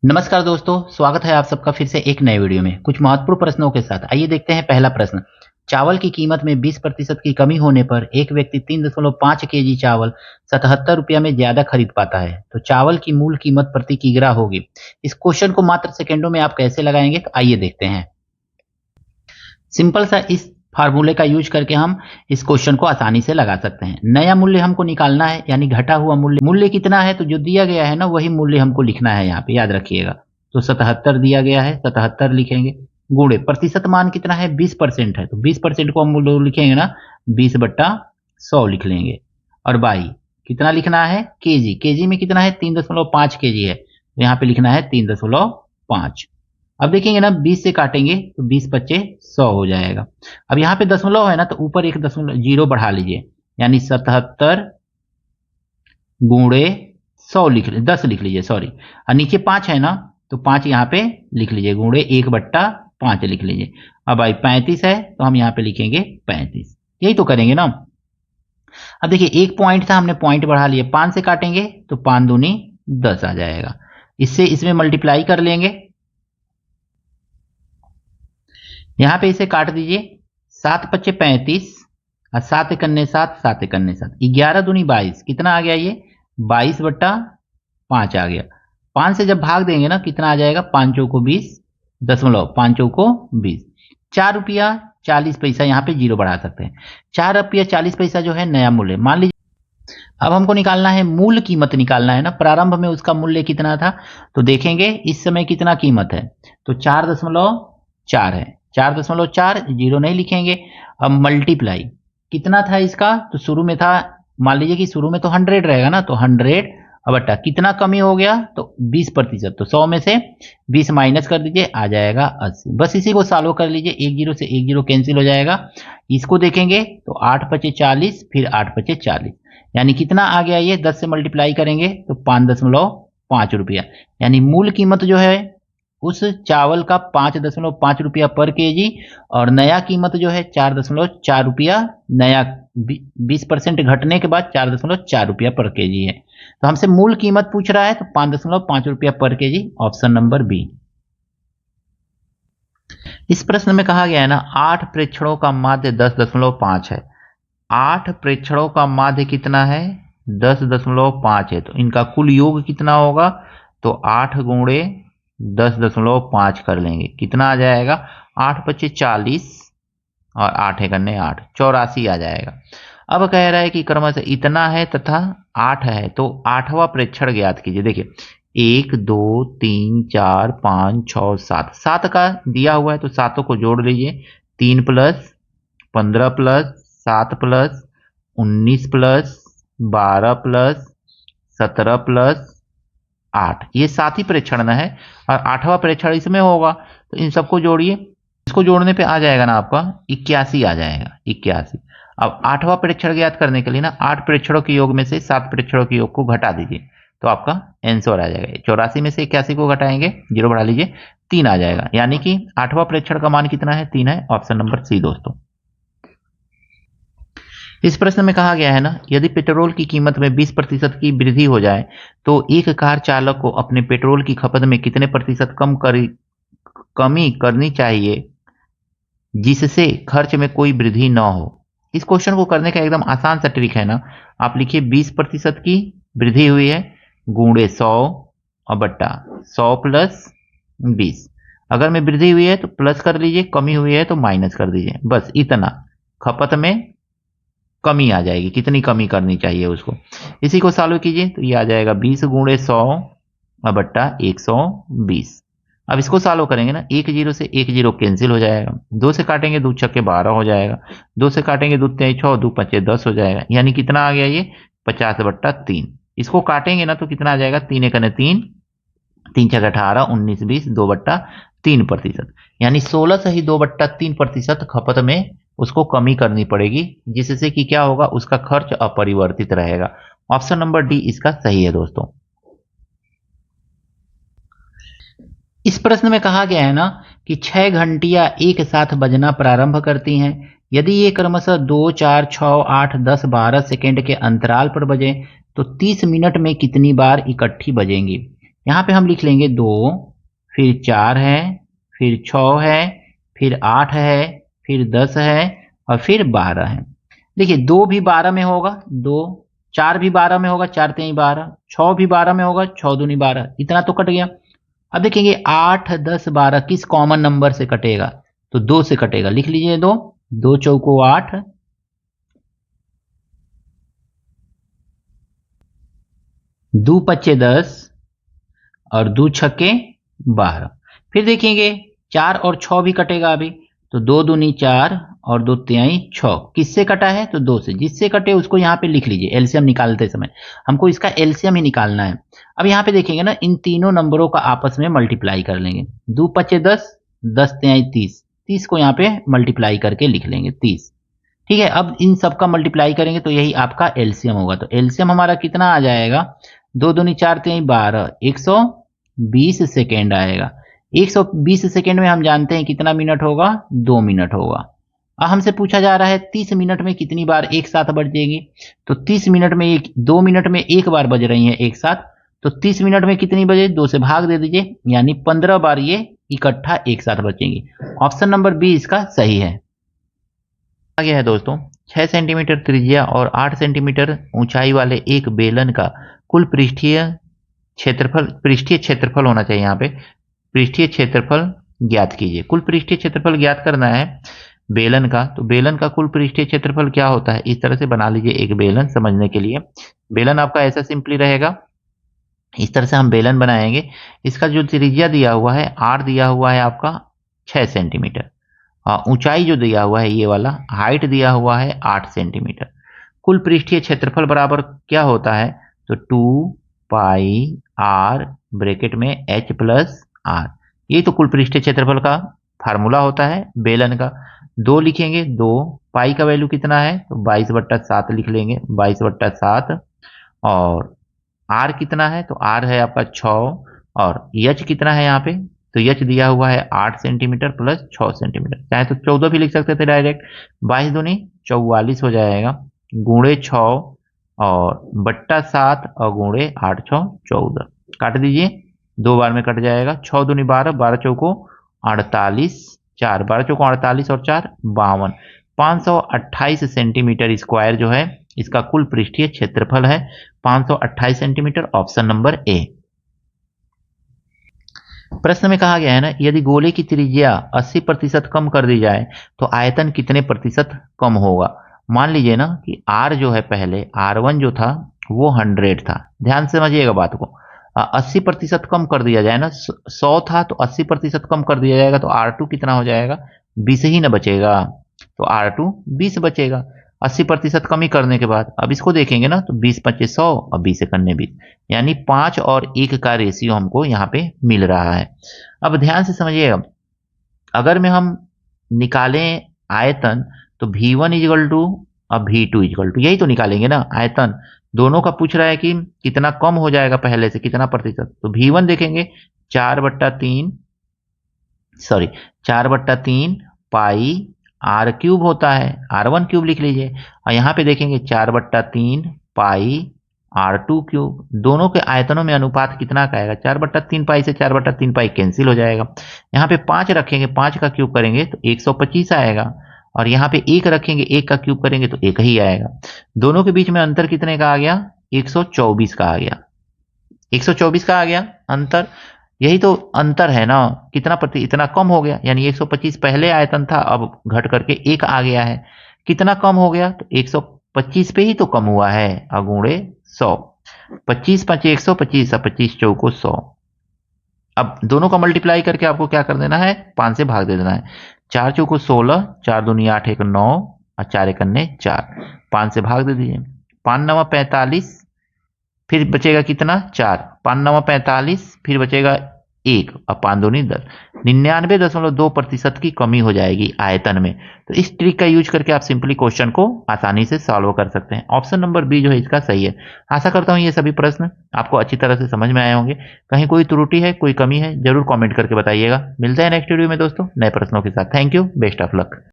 नमस्कार दोस्तों, स्वागत है आप सबका फिर से एक नए वीडियो में कुछ महत्वपूर्ण प्रश्नों के साथ। आइए देखते हैं पहला प्रश्न। चावल की कीमत में 20% की कमी होने पर एक व्यक्ति 3.5 केजी चावल 77 रुपया में ज्यादा खरीद पाता है, तो चावल की मूल कीमत प्रति किग्रा होगी। इस क्वेश्चन को मात्र सेकेंडों में आप कैसे लगाएंगे, तो आइए देखते हैं। सिंपल सा इस फार्मूले का यूज करके हम इस क्वेश्चन को आसानी से लगा सकते हैं। नया मूल्य हमको निकालना है, यानी घटा हुआ मूल्य कितना है, तो जो दिया गया है ना वही मूल्य हमको लिखना है। यहाँ पे याद रखिएगा, तो 77 दिया गया है, 77 लिखेंगे। गुणे प्रतिशत मान कितना है, 20% है, तो 20% को हम लोग लिखेंगे ना 20/100 लिख लेंगे। और बाई कितना लिखना है, केजी। केजी में कितना है, 3.5 केजी है, तो यहाँ पे लिखना है 3.5। अब देखेंगे ना 20 से काटेंगे तो 20 पच्चे 100 हो जाएगा। अब यहाँ पे दशमलव है ना, तो ऊपर एक दशमलव जीरो बढ़ा लीजिए, यानी 77 गुणे 100 10 लिख लीजिए, सॉरी। और नीचे 5 है ना, तो 5 यहाँ पे लिख लीजिए, गुणे 1/5 लिख लीजिए। अब भाई 35 है, तो हम यहाँ पे लिखेंगे 35। यही तो करेंगे ना। अब देखिए एक पॉइंट था, हमने पॉइंट बढ़ा लिए। 5 से काटेंगे तो 5 दूनी 10 आ जाएगा। इससे इसमें मल्टीप्लाई कर लेंगे, यहां पे इसे काट दीजिए। 7 पच्चे 35 और 7 एकन्ने 7, 7 एकन्ने 7, 11 दूनी 22। कितना आ गया ये, 22/5 आ गया। 5 से जब भाग देंगे ना कितना आ जाएगा, 5 चौको 20, 5 चौको 20। 4 रुपया 40 पैसा, यहाँ पे जीरो बढ़ा सकते हैं। 4 रुपया 40 पैसा जो है नया मूल्य मान लीजिए। अब हमको निकालना है मूल कीमत, निकालना है ना, प्रारंभ में उसका मूल्य कितना था। तो देखेंगे इस समय कितना कीमत है, तो 4.4 है। 4.4 जीरो नहीं लिखेंगे। अब मल्टीप्लाई कितना था इसका, तो शुरू में था, मान लीजिए कि शुरू में तो 100 रहेगा ना, तो 100 अब बटा कितना कमी हो गया, तो 20%। तो 100 में से 20 माइनस कर दीजिए, आ जाएगा 80। बस इसी को सॉल्व कर लीजिए, एक जीरो से एक जीरो कैंसिल हो जाएगा। इसको देखेंगे तो 8 पचे 40, फिर 8 पचे 40, यानी कितना आ गया ये, 10 से मल्टीप्लाई करेंगे तो 5.5 रुपया। यानी मूल कीमत जो है उस चावल का 5.5 रुपया पर केजी, और नया कीमत जो है 4.4 रुपया, नया 20% घटने के बाद 4.4 रुपया पर केजी है। तो हमसे मूल कीमत पूछ रहा है, तो 5.5 रुपया पर केजी, ऑप्शन नंबर बी। इस प्रश्न में कहा गया है ना 8 प्रेक्षणों का माध्य 10.5 है। 8 प्रेक्षणों का माध्य कितना है, 10.5 है, तो इनका कुल योग कितना होगा, तो 8 गुणे 10.5 कर लेंगे, कितना आ जाएगा, 8 पच्चे 40 और 8 एकन्ने 8, 84 आ जाएगा। अब कह रहा है कि क्रमशः इतना है तथा 8 है, तो 8वां प्रेक्षण ज्ञात कीजिए। देखिए 1 2 3 4 5 6 7, 7 का दिया हुआ है, तो सातों को जोड़ लीजिए। 3 plus 15 plus 7 plus 19 plus 12 plus 17 plus 8, ये 7 ही प्रेक्षण है, और 8वां प्रेक्षण इसमें होगा, तो इन सबको जोड़िए। इसको जोड़ने पे आ जाएगा ना आपका 81 आ जाएगा, 81। अब 8वां प्रेक्षण ज्ञात करने के लिए ना 8 प्रेक्षणों के योग में से 7 प्रेक्षणों के योग को घटा दीजिए, तो आपका आंसर आ जाएगा। 84 में से 81 को घटाएंगे, जीरो बढ़ा लीजिए, 3 आ जाएगा। यानी कि 8वां प्रेक्षण का मान कितना है, 3 है, ऑप्शन नंबर सी दोस्तों। इस प्रश्न में कहा गया है ना, यदि पेट्रोल की कीमत में 20% की वृद्धि हो जाए तो एक कार चालक को अपने पेट्रोल की खपत में कितने प्रतिशत कमी करनी चाहिए जिससे खर्च में कोई वृद्धि न हो। इस क्वेश्चन को करने का एकदम आसान सा ट्रिक है ना, आप लिखिए 20% की वृद्धि हुई है, गुणे 100 और बट्टा 100 प्लस 20। अगर में वृद्धि हुई है तो प्लस कर लीजिए, कमी हुई है तो माइनस कर दीजिए, बस इतना। खपत में कमी आ जाएगी, कितनी कमी करनी चाहिए उसको। इसी को सॉल्व कीजिए तो ये आ जाएगा 20 गुणे 100 बट्टा 120। अब इसको सॉल्व करेंगे ना, एक जीरो से एक जीरो कैंसिल हो जाएगा, 2 से काटेंगे 2 छक्के 12 हो जाएगा, 2 से काटेंगे 2 तेईस 6, 2 पच्चे 10 हो जाएगा। यानी कितना आ गया ये, 50/3। इसको काटेंगे ना तो कितना आ जाएगा, 3 एकने 3, 3 छक्के 18, 19 20, 2/3%। यानी 16 से ही 2/3% खपत में उसको कमी करनी पड़ेगी, जिससे कि क्या होगा, उसका खर्च अपरिवर्तित रहेगा। ऑप्शन नंबर डी इसका सही है दोस्तों। इस प्रश्न में कहा गया है ना कि 6 घंटियां एक साथ बजना प्रारंभ करती हैं। यदि ये क्रमशः 2 4 6 8 10 12 सेकेंड के अंतराल पर बजे तो 30 मिनट में कितनी बार इकट्ठी बजेंगी। यहाँ पे हम लिख लेंगे 2, फिर 4 है, फिर 6 है, फिर 8 है, फिर 10 है और फिर 12 है। देखिए 2 भी 12 में होगा 2, 4 भी 12 में होगा 4 3 12, 6 भी 12 में होगा 6 दूनी 12, इतना तो कट गया। अब देखेंगे 8 10 12 किस कॉमन नंबर से कटेगा, तो 2 से कटेगा। लिख लीजिए 2, 2 चौको 8, 2 पच्चे 10 और 2 छक्के 12। फिर देखेंगे 4 और 6 भी कटेगा अभी, तो 2 दूनी 4 और 2 तिहाई 6, किससे कटा है तो 2 से। जिससे कटे उसको यहाँ पे लिख लीजिए, एलसीएम निकालते समय हमको इसका एलसीएम ही निकालना है। अब यहाँ पे देखेंगे ना, इन तीनों नंबरों का आपस में मल्टीप्लाई कर लेंगे। 2 पच्चे 10, 10 तिहाई 30, 30 को यहाँ पे मल्टीप्लाई करके लिख लेंगे 30। ठीक है, अब इन सब का मल्टीप्लाई करेंगे तो यही आपका एलसीएम होगा। तो एलसीएम हमारा कितना आ जाएगा, 2 दूनी 4 तिहाई 12, 120 सेकेंड आएगा। 120 सेकेंड में हम जानते हैं कितना मिनट होगा, 2 मिनट होगा। अब हमसे पूछा जा रहा है 30 मिनट में कितनी बार एक साथ बजेगी, तो 30 मिनट में 2 मिनट में एक बार बज रही है एक साथ, तो 30 मिनट में कितनी बजे, 2 से भाग दे दीजिए, यानी 15 बार ये इकट्ठा एक साथ बजेंगी। ऑप्शन नंबर बी इसका सही है। आ गया है दोस्तों, 6 सेंटीमीटर त्रिज्या और 8 सेंटीमीटर ऊंचाई वाले एक बेलन का कुल पृष्ठीय क्षेत्रफल होना चाहिए। यहाँ पे पृष्ठीय क्षेत्रफल ज्ञात कीजिए। कुल पृष्ठीय क्षेत्रफल ज्ञात करना है बेलन का, तो बेलन का कुल पृष्ठीय क्षेत्रफल क्या होता है, इस तरह से बना लीजिए एक बेलन समझने के लिए। बेलन आपका ऐसा सिंपली रहेगा, इस तरह से हम बेलन बनाएंगे। इसका जो त्रिज्या दिया हुआ है आर दिया हुआ है आपका 6 सेंटीमीटर, ऊंचाई जो दिया हुआ है ये वाला, हाइट दिया हुआ है 8 सेंटीमीटर। कुल पृष्ठीय क्षेत्रफल बराबर क्या होता है, तो 2 पाई आर ब्रैकेट में h प्लस आर, ये तो कुल पृष्ठीय क्षेत्रफल का फार्मूला होता है बेलन का। 2 लिखेंगे, 2 पाई का वैल्यू कितना है, तो 22/7 लिख लेंगे, 22/7। और आर कितना है, तो आर है आपका 6, और एच कितना है यहाँ पे, तो एच दिया हुआ है 8 सेंटीमीटर प्लस 6 सेंटीमीटर, चाहे तो 14 भी लिख सकते थे डायरेक्ट। 22 दूनी 44 हो जाएगा, गुणे 6 और बट्टा 7 और गुणे 8 6 14, काट दीजिए, 2 बार में कट जाएगा। 6 दूनी 12, 12 चौको 48, 4 12 चौको 48 और 4 52, 528 सेंटीमीटर स्क्वायर जो है इसका कुल पृष्ठीय क्षेत्रफल है, 528 सेंटीमीटर, ऑप्शन नंबर ए। प्रश्न में कहा गया है ना, यदि गोले की त्रिज्या 80% कम कर दी जाए तो आयतन कितने प्रतिशत कम होगा। मान लीजिए ना कि R जो है, पहले R1 जो था वो 100 था, ध्यान से समझिएगा बात को। 80% कम कर दिया जाए ना, 100 था तो 80% कम कर दिया जाएगा तो R2 कितना हो जाएगा, 20 ही ना बचेगा, तो R2 20 बचेगा 80% कमी करने के बाद। अब इसको देखेंगे ना, तो 20 25 100 और 20 एकन्ने 20, यानी 5 और 1 का रेशियो हमको यहाँ पे मिल रहा है। अब ध्यान से समझिएगा, अगर में हम निकालें आयतन, तो V1 इजगल टू अब V2 इजगल टू, यही तो निकालेंगे ना आयतन। दोनों का पूछ रहा है कि कितना कम हो जाएगा पहले से, कितना प्रतिशत, तो V1 देखेंगे 4/3 पाई आर क्यूब होता है, R1 क्यूब लिख लीजिए, और यहाँ पे देखेंगे 4/3 पाई R2 क्यूब। दोनों के आयतनों में अनुपात कितना का आएगा, 4/3 पाई से 4/3 पाई कैंसिल हो जाएगा। यहाँ पे 5 रखेंगे, 5 का क्यूब करेंगे तो 125 आएगा, और यहाँ पे 1 रखेंगे, 1 का क्यूब करेंगे तो 1 ही आएगा। दोनों के बीच में अंतर कितने का आ गया, 124 का आ गया, 124 का आ गया अंतर। यही तो अंतर है ना, कितना इतना कम हो गया, यानी 125 पहले आयतन था, अब घट करके 1 आ गया है। कितना कम हो गया, तो 125 पे ही तो कम हुआ है, अगुणे 100, 25 5 125 और 25 चौको 100। अब दोनों का मल्टीप्लाई करके आपको क्या कर देना है, 5 से भाग दे देना है। 4 चौको 16, 4 दूनी 8 1 9 और 4 एकन्ने 4, 5 से भाग दे दीजिए। 5 9 45, फिर बचेगा कितना 4, 5 9 45, फिर बचेगा 1 और 5 दूनी 10, 99.2% की कमी हो जाएगी आयतन में। तो इस ट्रिक का यूज करके आप सिंपली क्वेश्चन को आसानी से सॉल्व कर सकते हैं। ऑप्शन नंबर बी जो है इसका सही है। आशा करता हूं ये सभी प्रश्न आपको अच्छी तरह से समझ में आए होंगे। कहीं कोई त्रुटि है, कोई कमी है, जरूर कमेंट करके बताइएगा। मिलते हैं नेक्स्ट वीडियो में दोस्तों नए प्रश्नों के साथ। Thank you, best of luck.